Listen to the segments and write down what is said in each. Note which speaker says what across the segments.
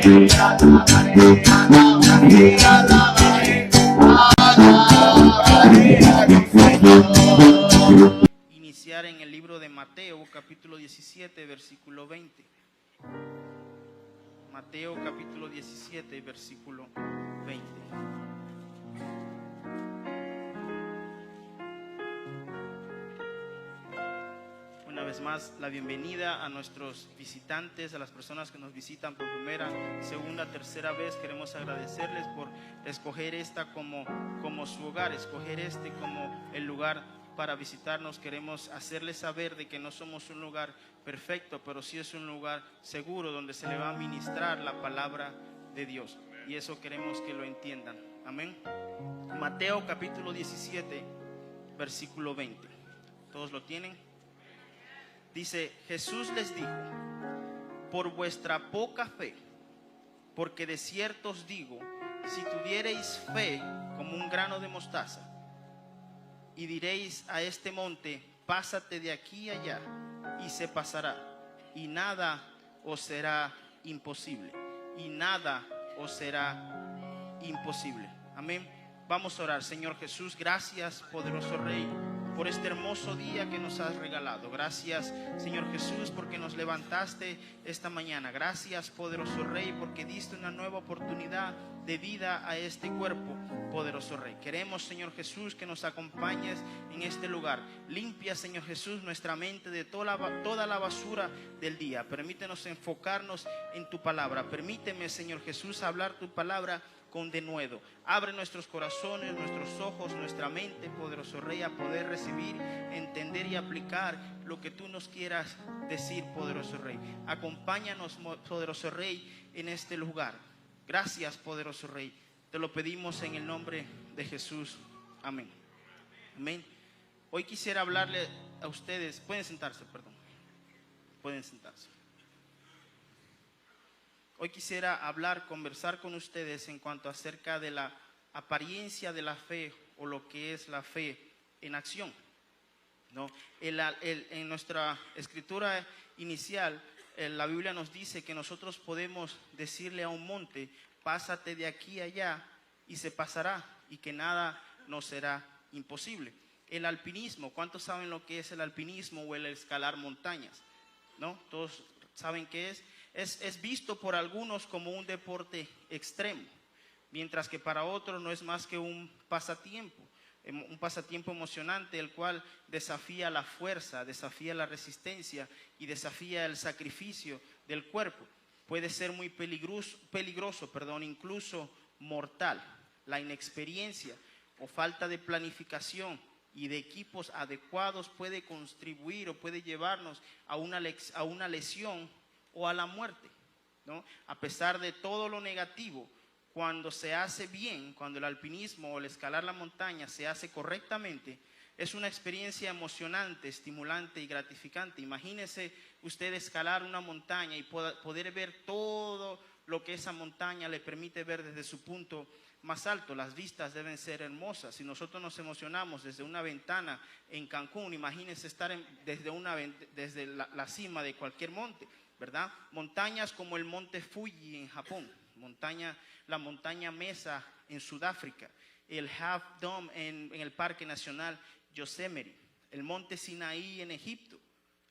Speaker 1: Iniciar en el libro de Mateo, capítulo 17, versículo 20. Mateo, capítulo 17, versículo 20. Una vez más, la bienvenida a nuestros visitantes, a las personas que nos visitan por primera, segunda, tercera vez. Queremos agradecerles por escoger esta como su hogar, escoger este como el lugar para visitarnos. Queremos hacerles saber de que no somos un lugar perfecto, pero sí es un lugar seguro donde se le va a ministrar la palabra de Dios. Y eso queremos que lo entiendan. Amén. Mateo capítulo 17, versículo 20. ¿Todos lo tienen? Dice: Jesús les dijo: por vuestra poca fe, porque de cierto os digo, si tuviereis fe como un grano de mostaza, y diréis a este monte: pásate de aquí allá, y se pasará, y nada os será imposible, y nada os será imposible. Amén. Vamos a orar. Señor Jesús, gracias, poderoso Rey, por este hermoso día que nos has regalado. Gracias, Señor Jesús, porque nos levantaste esta mañana. Gracias, poderoso Rey, porque diste una nueva oportunidad de vida a este cuerpo, poderoso Rey. Queremos, Señor Jesús, que nos acompañes en este lugar. Limpia, Señor Jesús, nuestra mente de toda la basura del día. Permítenos enfocarnos en tu palabra. Permíteme, Señor Jesús, hablar tu palabra con denuedo. Abre nuestros corazones, nuestros ojos, nuestra mente, poderoso Rey, a poder recibir, entender y aplicar lo que tú nos quieras decir, poderoso Rey. Acompáñanos, poderoso Rey, en este lugar. Gracias, poderoso Rey. Te lo pedimos en el nombre de Jesús. Amén. Amén. Hoy quisiera hablarle a ustedes. Pueden sentarse, perdón. Pueden sentarse. Hoy quisiera conversar con ustedes en cuanto acerca de la apariencia de la fe, o lo que es la fe en acción, ¿no? En nuestra escritura inicial, la Biblia nos dice que nosotros podemos decirle a un monte: pásate de aquí allá, y se pasará, y que nada nos será imposible. El alpinismo, ¿cuántos saben lo que es el alpinismo o el escalar montañas? ¿No? Todos saben qué es. Es visto por algunos como un deporte extremo, mientras que para otros no es más que un pasatiempo emocionante, el cual desafía la fuerza, desafía la resistencia y desafía el sacrificio del cuerpo. Puede ser muy peligroso, incluso mortal. La inexperiencia o falta de planificación y de equipos adecuados puede contribuir o puede llevarnos a una lesión o a la muerte, ¿no? A pesar de todo lo negativo, cuando se hace bien, cuando el alpinismo o el escalar la montaña se hace correctamente, es una experiencia emocionante, estimulante y gratificante. Imagínese usted escalar una montaña y poder ver todo lo que esa montaña le permite ver desde su punto más alto. Las vistas deben ser hermosas. Si nosotros nos emocionamos desde una ventana en Cancún, imagínese estar desde la cima de cualquier monte, ¿verdad? Montañas como el monte Fuji en Japón, la montaña Mesa en Sudáfrica, el Half Dome en el Parque Nacional Yosemite, el monte Sinaí en Egipto,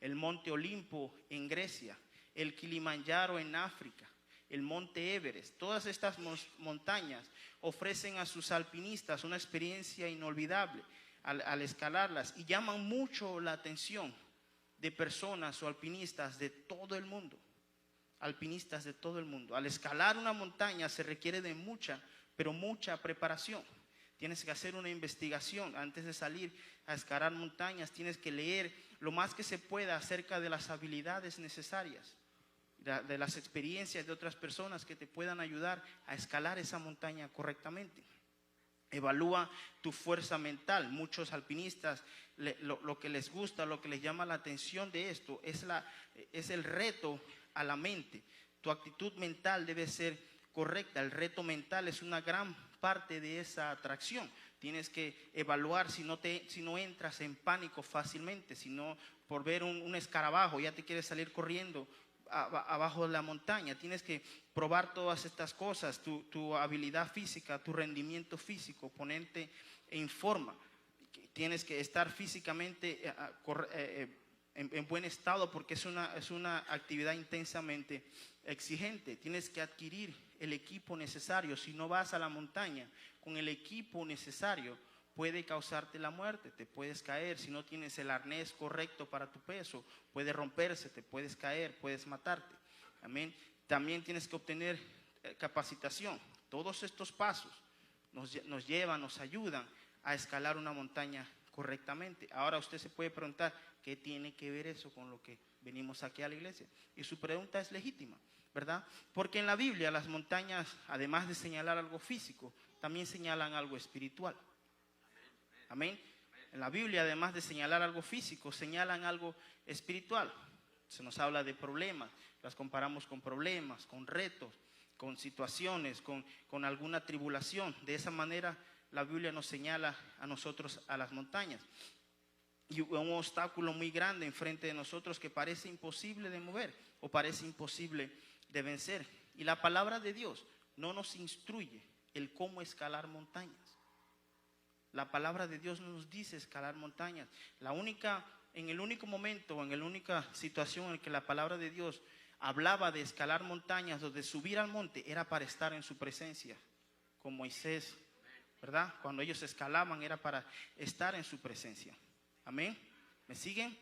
Speaker 1: el monte Olimpo en Grecia, el Kilimanjaro en África, el monte Everest. Todas estas montañas ofrecen a sus alpinistas una experiencia inolvidable al escalarlas, y llaman mucho la atención de personas o alpinistas de todo el mundo. Alpinistas de todo el mundo. Al escalar una montaña se requiere de mucha preparación. Tienes que hacer una investigación antes de salir a escalar montañas. Tienes que leer lo más que se pueda acerca de las habilidades necesarias, de las experiencias de otras personas que te puedan ayudar a escalar esa montaña correctamente. Evalúa tu fuerza mental. Muchos alpinistas lo que les gusta, lo que les llama la atención de esto es el reto a la mente. Tu actitud mental debe ser correcta. El reto mental es una gran parte de esa atracción. Tienes que evaluar si no entras en pánico fácilmente, si no por ver un escarabajo ya te quieres salir corriendo abajo de la montaña. Tienes que probar todas estas cosas, tu habilidad física, tu rendimiento físico, ponerte en forma. Tienes que estar físicamente en buen estado, porque es una actividad intensamente exigente. Tienes que adquirir el equipo necesario. Si no vas a la montaña con el equipo necesario, puede causarte la muerte, te puedes caer. Si no tienes el arnés correcto para tu peso, puede romperse, te puedes caer, puedes matarte. Amén. También tienes que obtener capacitación. Todos estos pasos nos llevan, nos ayudan a escalar una montaña correctamente. Ahora usted se puede preguntar, ¿qué tiene que ver eso con lo que venimos aquí a la iglesia? Y su pregunta es legítima, ¿verdad? Porque en la Biblia las montañas, además de señalar algo físico, también señalan algo espiritual. Amén. En la Biblia, además de señalar algo físico, señalan algo espiritual. Se nos habla de problemas, las comparamos con problemas, con retos, con situaciones, con alguna tribulación. De esa manera la Biblia nos señala a nosotros a las montañas. Y un obstáculo muy grande enfrente de nosotros que parece imposible de mover o parece imposible de vencer. Y la palabra de Dios no nos instruye el cómo escalar montañas. La palabra de Dios no nos dice escalar montañas. En el único momento, en la única situación en que la palabra de Dios hablaba de escalar montañas o de subir al monte, era para estar en su presencia, con Moisés, ¿verdad? Cuando ellos escalaban era para estar en su presencia. Amén. ¿Me siguen?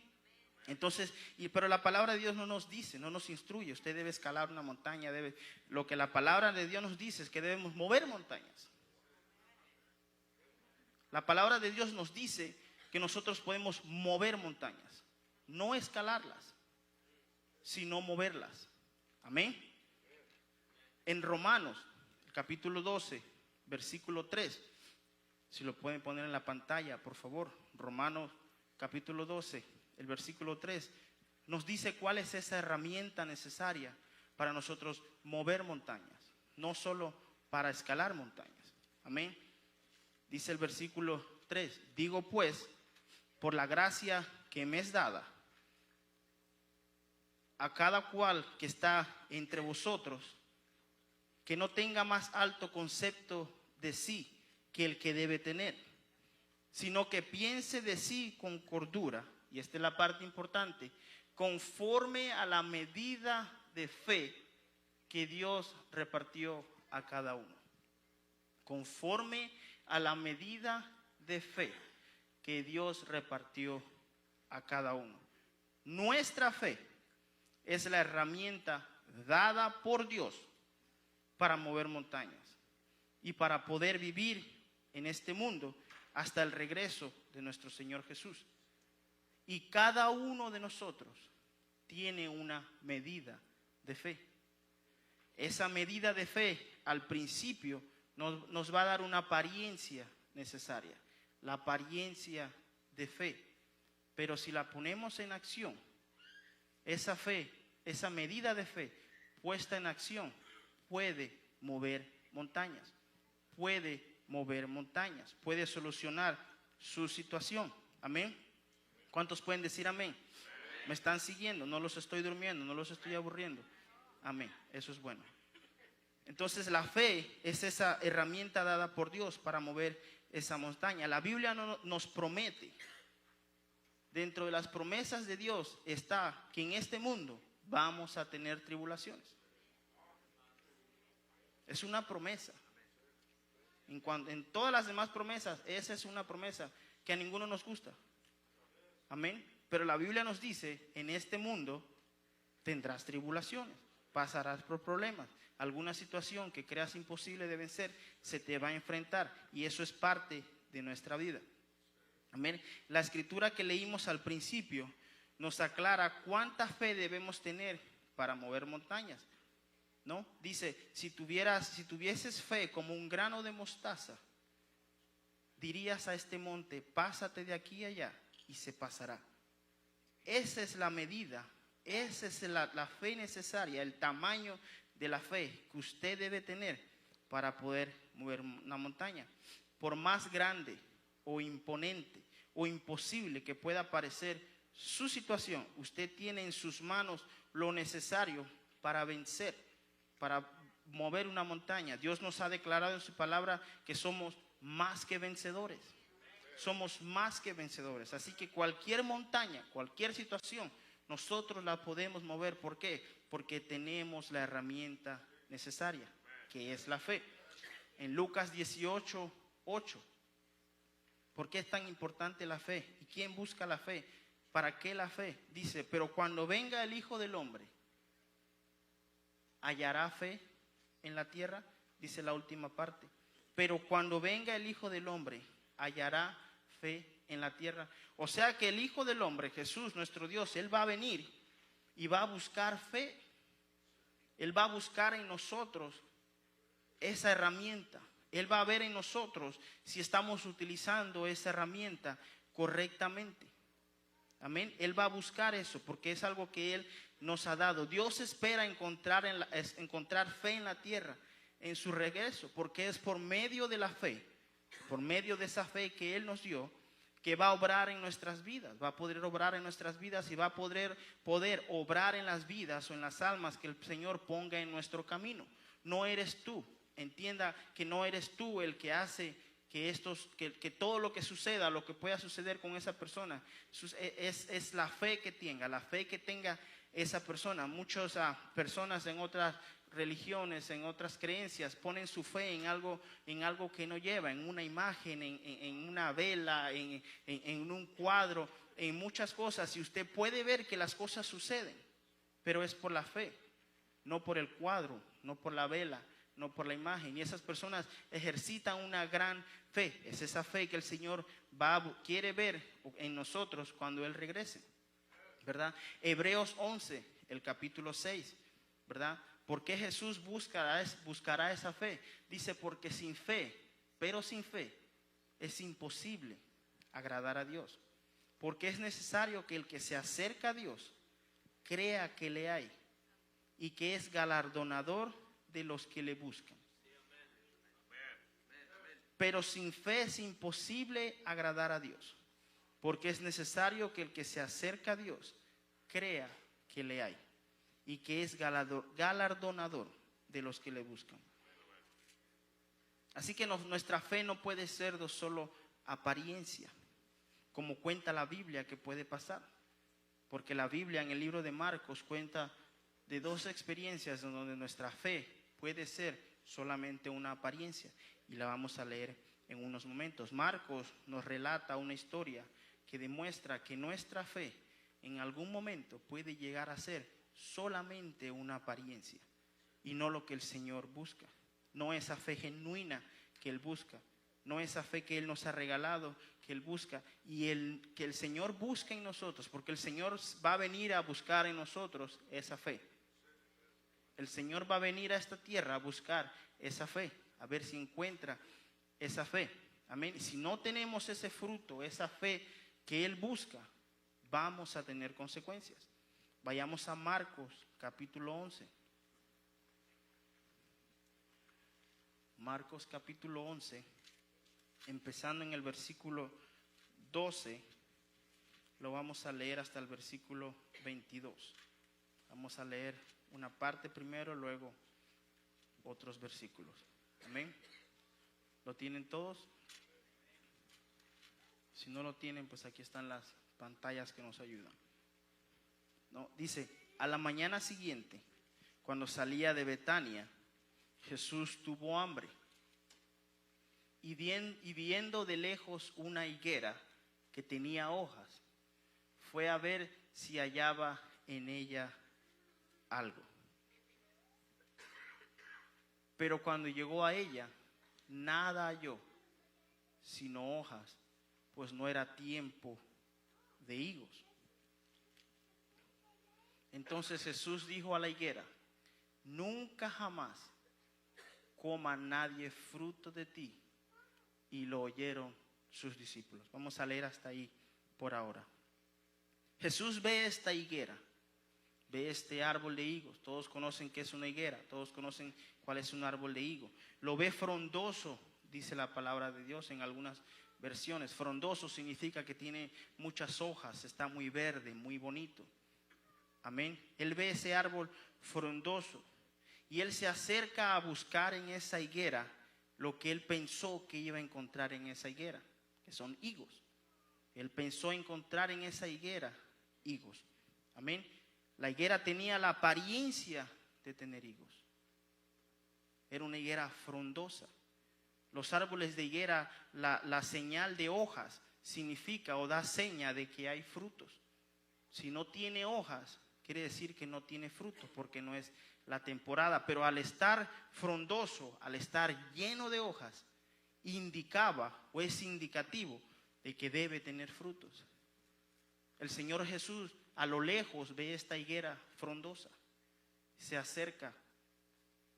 Speaker 1: Entonces, pero la palabra de Dios no nos dice, no nos instruye. Usted debe escalar una montaña, lo que la palabra de Dios nos dice es que debemos mover montañas. La palabra de Dios nos dice que nosotros podemos mover montañas, no escalarlas, sino moverlas. Amén. En Romanos, capítulo 12, versículo 3, si lo pueden poner en la pantalla, por favor. Romanos, capítulo 12, el versículo 3, nos dice cuál es esa herramienta necesaria para nosotros mover montañas, no solo para escalar montañas. Amén. Dice el versículo 3, digo pues, por la gracia que me es dada, a cada cual que está entre vosotros, que no tenga más alto concepto de sí que el que debe tener, sino que piense de sí con cordura, y esta es la parte importante, conforme a la medida de fe que Dios repartió a cada uno. Conforme a la medida de fe que Dios repartió a cada uno. Nuestra fe es la herramienta dada por Dios para mover montañas y para poder vivir en este mundo hasta el regreso de nuestro Señor Jesús. Y cada uno de nosotros tiene una medida de fe. Esa medida de fe al principio nos va a dar una apariencia necesaria, la apariencia de fe. Pero si la ponemos en acción, esa fe, esa medida de fe puesta en acción puede mover montañas, puede solucionar su situación. Amén. ¿Cuántos pueden decir amén? ¿Me están siguiendo? No los estoy durmiendo, no los estoy aburriendo. Amén, eso es bueno. Entonces la fe es esa herramienta dada por Dios para mover esa montaña. La Biblia nos promete, dentro de las promesas de Dios está que en este mundo vamos a tener tribulaciones. Es una promesa. En todas las demás promesas, esa es una promesa que a ninguno nos gusta. Amén. Pero la Biblia nos dice, en este mundo tendrás tribulaciones, pasarás por problemas. Alguna situación que creas imposible de vencer se te va a enfrentar, y eso es parte de nuestra vida. Amén. La escritura que leímos al principio nos aclara cuánta fe debemos tener para mover montañas, ¿no? Dice, si tuvieses fe como un grano de mostaza, dirías a este monte, pásate de aquí a allá, y se pasará. Esa es la medida, esa es la fe necesaria, el tamaño de la fe que usted debe tener para poder mover una montaña. Por más grande o imponente o imposible que pueda parecer su situación, usted tiene en sus manos lo necesario para vencer, para mover una montaña. Dios nos ha declarado en su palabra que somos más que vencedores. Somos más que vencedores. Así que cualquier montaña, cualquier situación, nosotros la podemos mover. ¿Por qué? Porque tenemos la herramienta necesaria, que es la fe. En Lucas 18:8. ¿Por qué es tan importante la fe? ¿Y quién busca la fe? ¿Para qué la fe? Dice, pero cuando venga el Hijo del Hombre, ¿hallará fe en la tierra? Dice la última parte. Pero cuando venga el Hijo del Hombre, ¿hallará fe en la tierra? O sea que el Hijo del Hombre, Jesús, nuestro Dios, Él va a venir y va a buscar fe. Él va a buscar en nosotros esa herramienta. Él va a ver en nosotros si estamos utilizando esa herramienta correctamente. Amén. Él va a buscar eso porque es algo que Él nos ha dado. Dios espera encontrar fe en la tierra en su regreso, porque es por medio de la fe, por medio de esa fe que Él nos dio, que va a obrar en nuestras vidas, va a poder obrar en nuestras vidas y va a poder obrar en las vidas o en las almas que el Señor ponga en nuestro camino. No eres tú, entienda que no eres tú el que hace que todo lo que suceda, lo que pueda suceder con esa persona, es la fe que tenga esa persona. Muchas personas en otras religiones, en otras creencias, ponen su fe en algo que no lleva, en una imagen, en una vela, en un cuadro, en muchas cosas. Y usted puede ver que las cosas suceden, pero es por la fe, no por el cuadro, no por la vela, no por la imagen. Y esas personas ejercitan una gran fe. Es esa fe que el Señor quiere ver en nosotros cuando Él regrese, ¿verdad? Hebreos 11, el capítulo 6, ¿verdad? ¿Por qué Jesús buscará esa fe? Dice, porque sin fe, es imposible agradar a Dios. Porque es necesario que el que se acerca a Dios crea que le hay y que es galardonador de los que le buscan. Pero sin fe es imposible agradar a Dios, porque es necesario que el que se acerca a Dios crea que le hay y que es galardonador de los que le buscan. Así que nuestra fe no puede ser de solo apariencia, como cuenta la Biblia que puede pasar, porque la Biblia en el libro de Marcos cuenta de dos experiencias en donde nuestra fe puede ser solamente una apariencia, y la vamos a leer en unos momentos. Marcos nos relata una historia que demuestra que nuestra fe en algún momento puede llegar a ser solamente una apariencia y no lo que el Señor busca, no esa fe genuina que Él busca, no esa fe que Él nos ha regalado, que Él busca y que el Señor busca en nosotros, porque el Señor va a venir a buscar en nosotros esa fe. El Señor va a venir a esta tierra a buscar esa fe, a ver si encuentra esa fe. Amén. Si no tenemos ese fruto, esa fe que Él busca, vamos a tener consecuencias. Vayamos a Marcos capítulo 11. Marcos capítulo 11, empezando en el versículo 12, lo vamos a leer hasta el versículo 22. Vamos a leer una parte primero, luego otros versículos. Amén. ¿Lo tienen todos? Si no lo tienen, pues aquí están las pantallas que nos ayudan. No, dice, a la mañana siguiente, cuando salía de Betania, Jesús tuvo hambre y viendo de lejos una higuera que tenía hojas, fue a ver si hallaba en ella algo. Pero cuando llegó a ella, nada halló, sino hojas, pues no era tiempo de higos. Entonces Jesús dijo a la higuera, nunca jamás coma nadie fruto de ti. Y lo oyeron sus discípulos. Vamos a leer hasta ahí por ahora. Jesús ve esta higuera, ve este árbol de higos. Todos conocen qué es una higuera, todos conocen cuál es un árbol de higo. Lo ve frondoso, dice la palabra de Dios en algunas versiones. Frondoso significa que tiene muchas hojas, está muy verde, muy bonito. Amén. Él ve ese árbol frondoso y él se acerca a buscar en esa higuera lo que él pensó que iba a encontrar en esa higuera, que son higos. Él pensó encontrar en esa higuera higos. Amén. La higuera tenía la apariencia de tener higos. Era una higuera frondosa. Los árboles de higuera, la señal de hojas significa o da seña de que hay frutos. Si no tiene hojas, quiere decir que no tiene frutos porque no es la temporada. Pero al estar frondoso, al estar lleno de hojas, indicaba o es indicativo de que debe tener frutos. El Señor Jesús a lo lejos ve esta higuera frondosa. Se acerca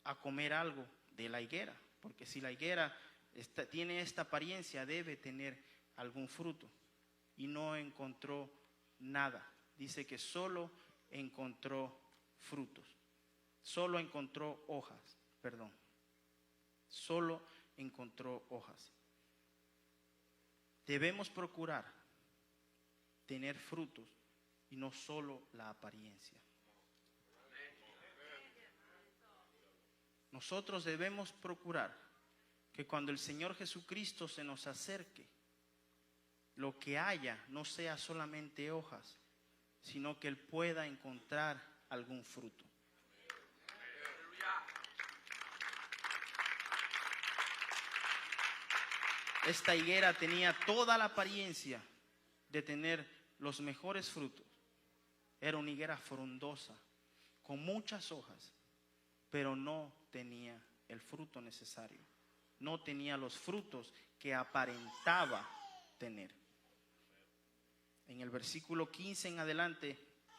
Speaker 1: a comer algo de la higuera, porque si la higuera tiene esta apariencia, debe tener algún fruto. Y no encontró nada. Dice que solo encontró frutos. Solo encontró hojas, perdón. Solo encontró hojas. Debemos procurar tener frutos y no solo la apariencia. Nosotros debemos procurar que cuando el Señor Jesucristo se nos acerque, lo que haya no sea solamente hojas, sino que Él pueda encontrar algún fruto. Esta higuera tenía toda la apariencia de tener los mejores frutos. Era una higuera frondosa, con muchas hojas, pero no tenía el fruto necesario. No tenía los frutos que aparentaba tener. En el versículo 15 en adelante,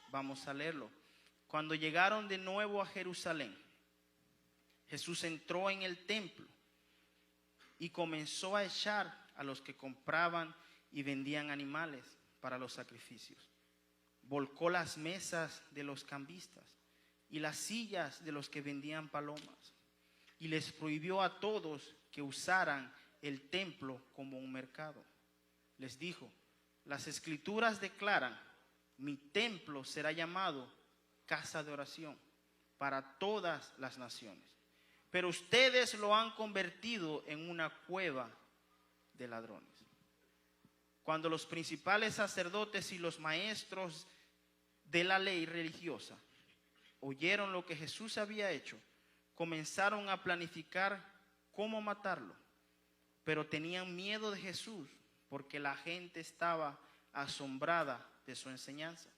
Speaker 1: vamos a leerlo. Cuando llegaron de nuevo a Jerusalén, Jesús entró en el templo y comenzó a echar a los que compraban y vendían animales para los sacrificios. Volcó las mesas de los cambistas y las sillas de los que vendían palomas, y les prohibió a todos que usaran el templo como un mercado. Les dijo: las Escrituras declaran: mi templo será llamado casa de oración para todas las naciones, pero ustedes lo han convertido en una cueva de ladrones. Cuando los principales sacerdotes y los maestros de la ley religiosa oyeron lo que Jesús había hecho, comenzaron a planificar cómo matarlo, pero tenían miedo de Jesús porque la gente estaba asombrada de su enseñanza.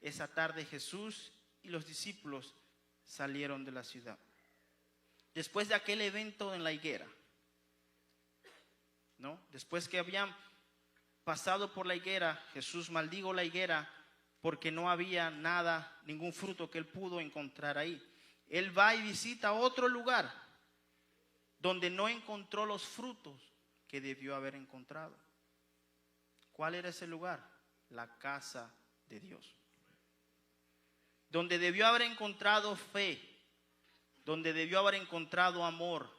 Speaker 1: Esa tarde Jesús y los discípulos salieron de la ciudad. Después de aquel evento en la higuera, ¿no? Después que habían pasado por la higuera, Jesús maldijo la higuera porque no había nada, ningún fruto que él pudo encontrar ahí. Él va y visita otro lugar donde no encontró los frutos que debió haber encontrado. ¿Cuál era ese lugar? La casa de Dios. Donde debió haber encontrado fe, donde debió haber encontrado amor,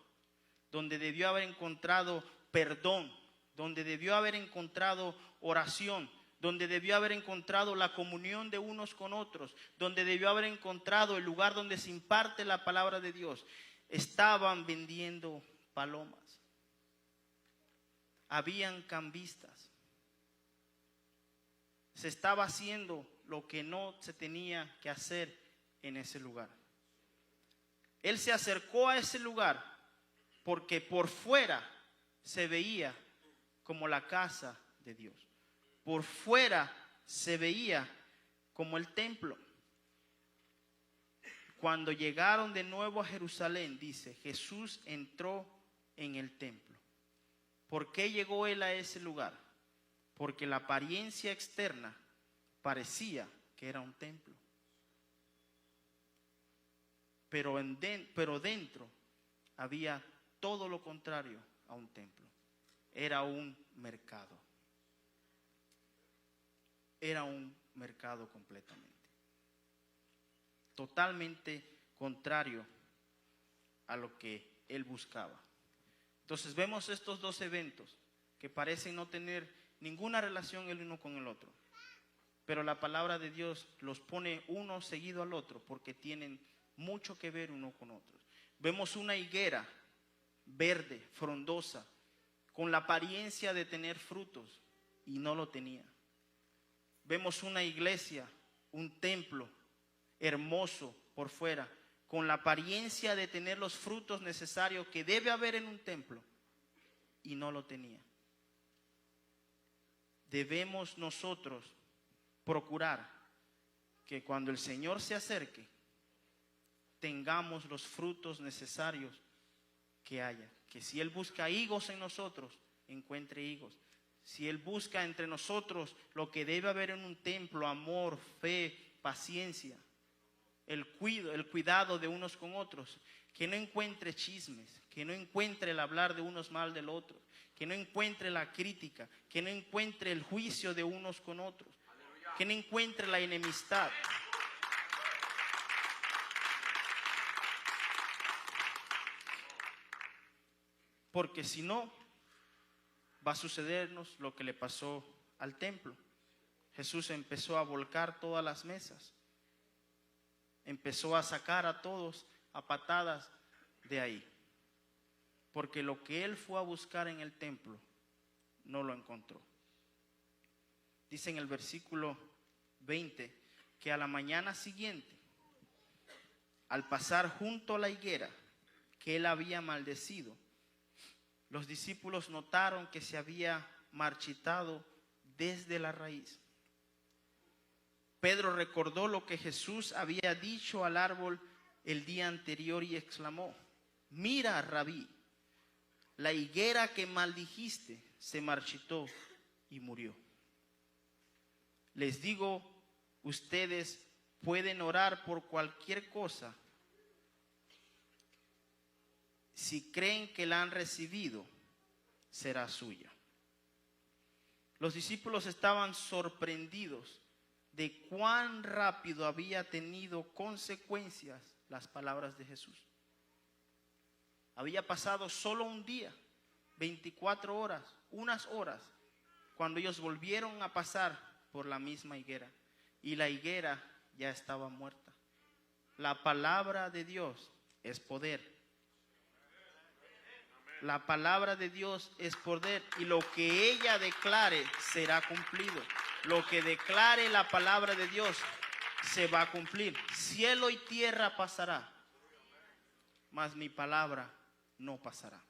Speaker 1: donde debió haber encontrado perdón, donde debió haber encontrado oración, donde debió haber encontrado la comunión de unos con otros, donde debió haber encontrado el lugar donde se imparte la palabra de Dios. Estaban vendiendo palomas. Habían cambistas. Se estaba haciendo lo que no se tenía que hacer en ese lugar. Él se acercó a ese lugar porque por fuera se veía como la casa de Dios. Por fuera se veía como el templo. Cuando llegaron de nuevo a Jerusalén, dice, Jesús entró en el templo. ¿Por qué llegó él a ese lugar? Porque la apariencia externa parecía que era un templo. Pero dentro había todo lo contrario a un templo. Era un mercado. Era un mercado completamente. Totalmente contrario a lo que él buscaba. Entonces vemos estos dos eventos que parecen no tener ninguna relación el uno con el otro. Pero la palabra de Dios los pone uno seguido al otro porque tienen mucho que ver uno con otro. Vemos una higuera verde, frondosa, con la apariencia de tener frutos y no lo tenía. Vemos una iglesia, un templo hermoso por fuera, con la apariencia de tener los frutos necesarios que debe haber en un templo y no lo tenía. Debemos nosotros procurar que cuando el Señor se acerque tengamos los frutos necesarios que haya. Que si Él busca higos en nosotros, encuentre higos. Si Él busca entre nosotros lo que debe haber en un templo, amor, fe, paciencia, el cuidado de unos con otros, que no encuentre chismes, que no encuentre el hablar de unos mal del otro, que no encuentre la crítica, que no encuentre el juicio de unos con otros, que no encuentre la enemistad. Porque si no, va a sucedernos lo que le pasó al templo. Jesús empezó a volcar todas las mesas. Empezó a sacar a todos a patadas de ahí. Porque lo que él fue a buscar en el templo, no lo encontró. Dice en el versículo 20 que a la mañana siguiente, al pasar junto a la higuera que él había maldecido, los discípulos notaron que se había marchitado desde la raíz. Pedro recordó lo que Jesús había dicho al árbol el día anterior y exclamó: mira, Rabí, la higuera que maldijiste se marchitó y murió. Les digo, ustedes pueden orar por cualquier cosa. Si creen que la han recibido, será suya. Los discípulos estaban sorprendidos de cuán rápido había tenido consecuencias las palabras de Jesús. Había pasado solo un día, 24 horas, unas horas, cuando ellos volvieron a pasar por la misma higuera y la higuera ya estaba muerta. La palabra de Dios es poder. La palabra de Dios es poder y lo que ella declare será cumplido. Lo que declare la palabra de Dios se va a cumplir. Cielo y tierra pasará, mas mi palabra no pasará.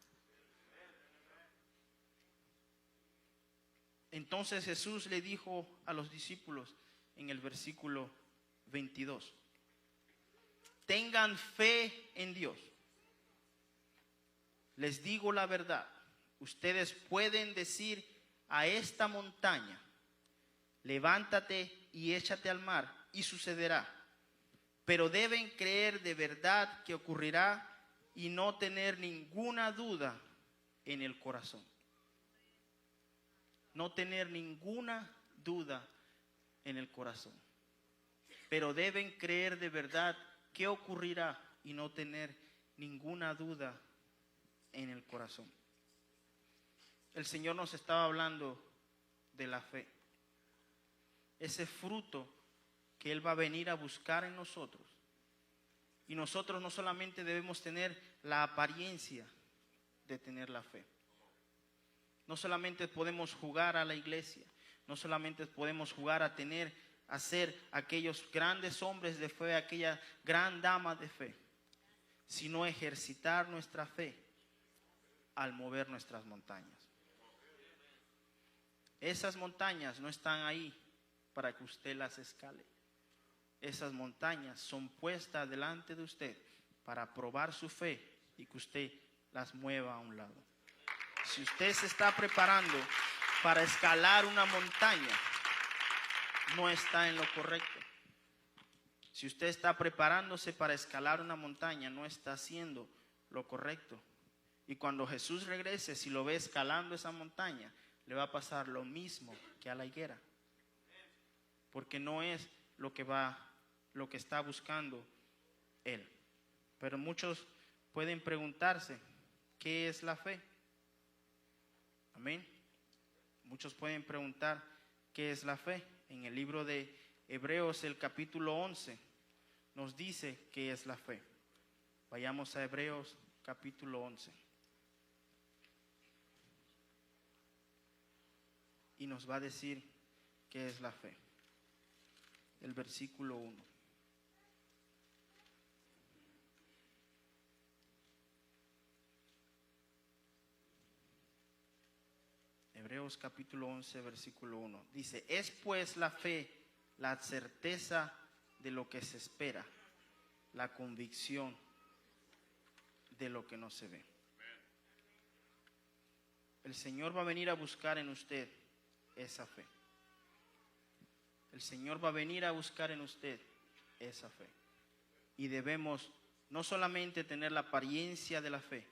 Speaker 1: Entonces Jesús le dijo a los discípulos en el versículo 22: tengan fe en Dios. Les digo la verdad, ustedes pueden decir a esta montaña: levántate y échate al mar, y sucederá. Pero deben creer de verdad que ocurrirá y no tener ninguna duda en el corazón. No tener ninguna duda en el corazón. Pero deben creer de verdad que ocurrirá y no tener ninguna duda en el corazón. El Señor nos estaba hablando de la fe. Ese fruto que Él va a venir a buscar en nosotros. Y nosotros no solamente debemos tener la apariencia de tener la fe. No solamente podemos jugar a la iglesia. No solamente podemos jugar a ser aquellos grandes hombres de fe, aquella gran dama de fe, sino ejercitar nuestra fe al mover nuestras montañas. Esas montañas no están ahí para que usted las escale. Esas montañas son puestas delante de usted para probar su fe y que usted las mueva a un lado. Si usted se está preparando para escalar una montaña, no está en lo correcto. Si usted está preparándose para escalar una montaña, no está haciendo lo correcto. Y cuando Jesús regrese, si lo ve escalando esa montaña, le va a pasar lo mismo que a la higuera. Porque no es lo que está buscando Él. Pero muchos pueden preguntarse, ¿qué es la fe? Amén. Muchos pueden preguntar, ¿qué es la fe? En el libro de Hebreos, el capítulo 11, nos dice qué es la fe. Vayamos a Hebreos, capítulo 11. Y nos va a decir qué es la fe. El versículo 1. Hebreos capítulo 11, versículo 1. Dice, es pues la fe la certeza de lo que se espera, la convicción de lo que no se ve. El Señor va a venir a buscar en usted esa fe. El Señor va a venir a buscar en usted esa fe. Y debemos no solamente tener la apariencia de la fe,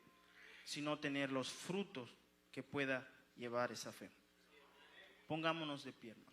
Speaker 1: sino tener los frutos que pueda llevar esa fe. Pongámonos de pie, hermano.